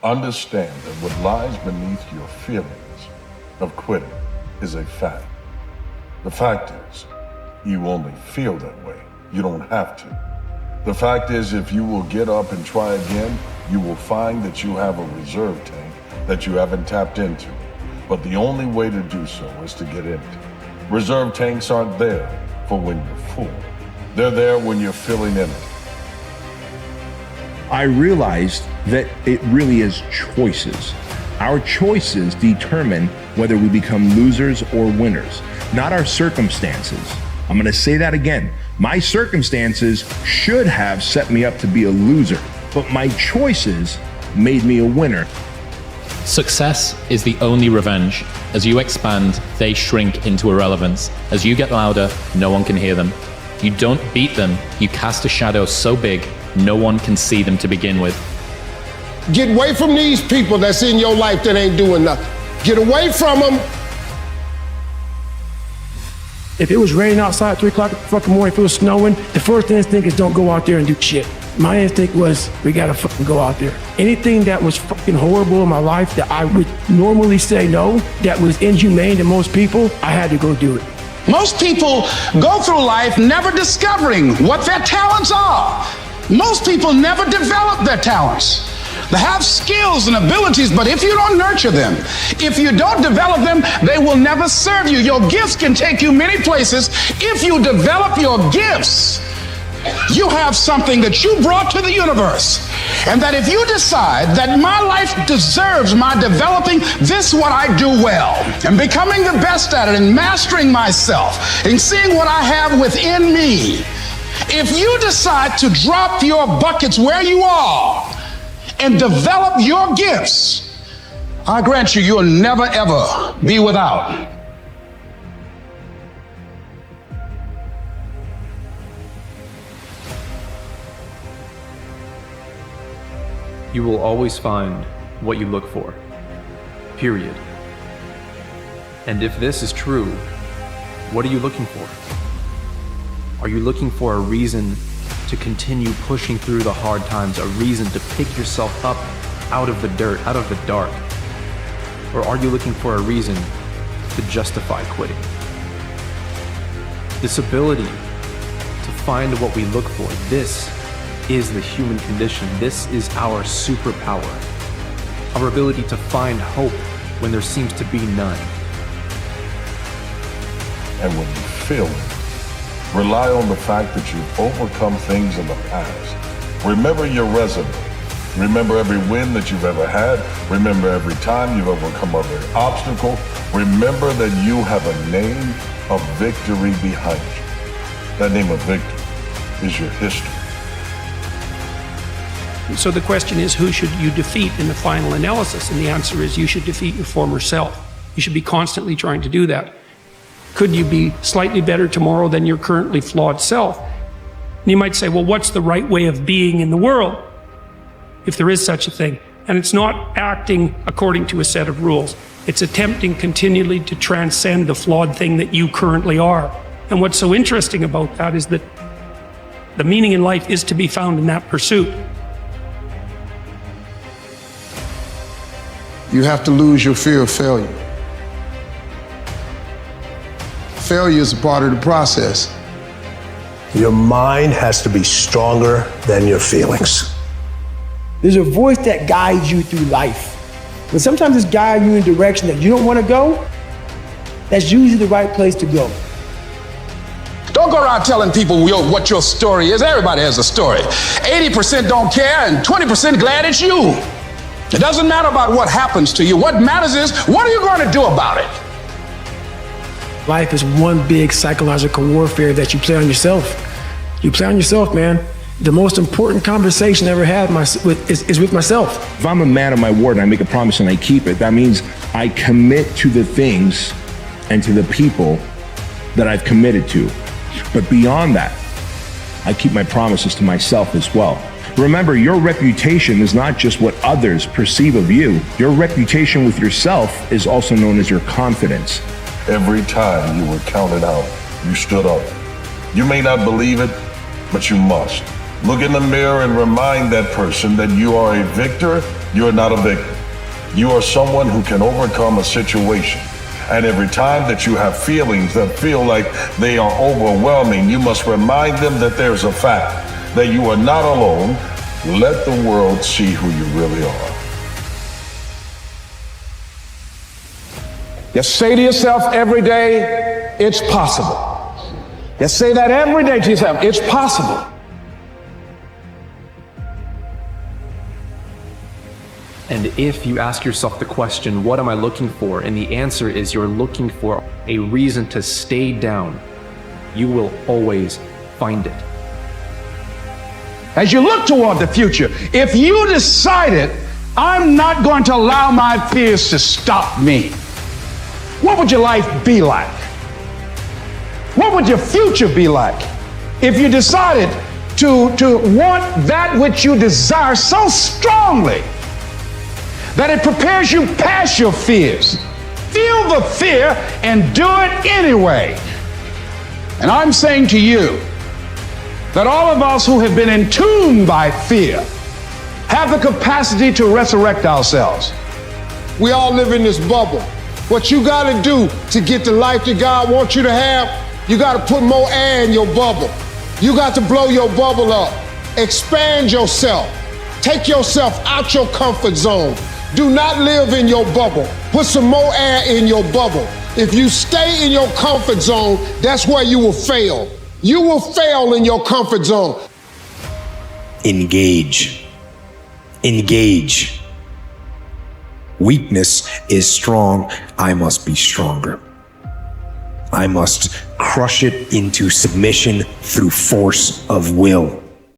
Understand that what lies beneath your feelings of quitting is a fact. The fact is, you only feel that way. You don't have to. The fact is, if you will get up and try again, you will find that you have a reserve tank that you haven't tapped into. But the only way to do so is to get empty. Reserve tanks aren't there for when you're full. They're there when you're feeling empty. I realized that it really is choices. Our choices determine whether we become losers or winners, not our circumstances. I'm going to say that again. My circumstances should have set me up to be a loser, but my choices made me a winner. Success is the only revenge. As you expand, they shrink into irrelevance. As you get louder, no one can hear them. You don't beat them, you cast a shadow so big, no one can see them to begin with. Get away from these people that's in your life that ain't doing nothing. Get away from them. If it was raining outside at 3 o'clock in the fucking morning, if it was snowing, the first instinct is don't go out there and do shit. My instinct was, we gotta fucking go out there. Anything that was fucking horrible in my life that I would normally say no, that was inhumane to most people, I had to go do it. Most people go through life never discovering what their talents are. Most people never develop their talents. They have skills and abilities, but if you don't nurture them, if you don't develop them, they will never serve you. Your gifts can take you many places. If you develop your gifts, you have something that you brought to the universe. And that if you decide that my life deserves my developing this what I do well, and becoming the best at it, and mastering myself, and seeing what I have within me, if you decide to drop your buckets where you are and develop your gifts, I grant you, you'll never ever be without. You will always find what you look for, period. And if this is true, what are you looking for? Are you looking for a reason to continue pushing through the hard times, a reason to pick yourself up out of the dirt, out of the dark? Or are you looking for a reason to justify quitting? This ability to find what we look for, this is the human condition. This is our superpower. Our ability to find hope when there seems to be none. And when you feel it, rely on the fact that you've overcome things in the past. Remember your resume. Remember every win that you've ever had. Remember every time you've overcome every obstacle. Remember that you have a name of victory behind you. That name of victory is your history. So the question is, who should you defeat in the final analysis? And the answer is, you should defeat your former self. You should be constantly trying to do that. Could you be slightly better tomorrow than your currently flawed self? And you might say, well, what's the right way of being in the world, if there is such a thing? And it's not acting according to a set of rules. It's attempting continually to transcend the flawed thing that you currently are. And what's so interesting about that is that the meaning in life is to be found in that pursuit. You have to lose your fear of failure. Failure is a part of the process. Your mind has to be stronger than your feelings. There's a voice that guides you through life. But sometimes it's guiding you in a direction that you don't want to go. That's usually the right place to go. Don't go around telling people what your story is. Everybody has a story. 80% don't care and 20% glad it's you. It doesn't matter about what happens to you. What matters is, what are you going to do about it? Life is one big psychological warfare that you play on yourself. You play on yourself, man. The most important conversation I ever had is with myself. If I'm a man of my word and I make a promise and I keep it, that means I commit to the things and to the people that I've committed to. But beyond that, I keep my promises to myself as well. Remember, your reputation is not just what others perceive of you. Your reputation with yourself is also known as your confidence. Every time you were counted out, you stood up. You may not believe it, but you must. Look in the mirror and remind that person that you are a victor You are not a victim. You are someone who can overcome a situation. And every time that you have feelings that feel like they are overwhelming, you must remind them that there's a fact, that you are not alone. Let the world see who you really are. Just say to yourself every day, it's possible. Just say that every day to yourself, it's possible. And if you ask yourself the question, what am I looking for? And the answer is you're looking for a reason to stay down, you will always find it. As you look toward the future, if you decided, I'm not going to allow my fears to stop me, what would your life be like? What would your future be like if you decided to want that which you desire so strongly that it prepares you past your fears? Feel the fear and do it anyway. And I'm saying to you that all of us who have been entombed by fear have the capacity to resurrect ourselves. We all live in this bubble. What you gotta do to get the life that God wants you to have, you gotta put more air in your bubble. You got to blow your bubble up. Expand yourself. Take yourself out your comfort zone. Do not live in your bubble. Put some more air in your bubble. If you stay in your comfort zone, that's where you will fail. You will fail in your comfort zone. Engage. Engage. Weakness is strong. I must be stronger. I must crush it into submission through force of will.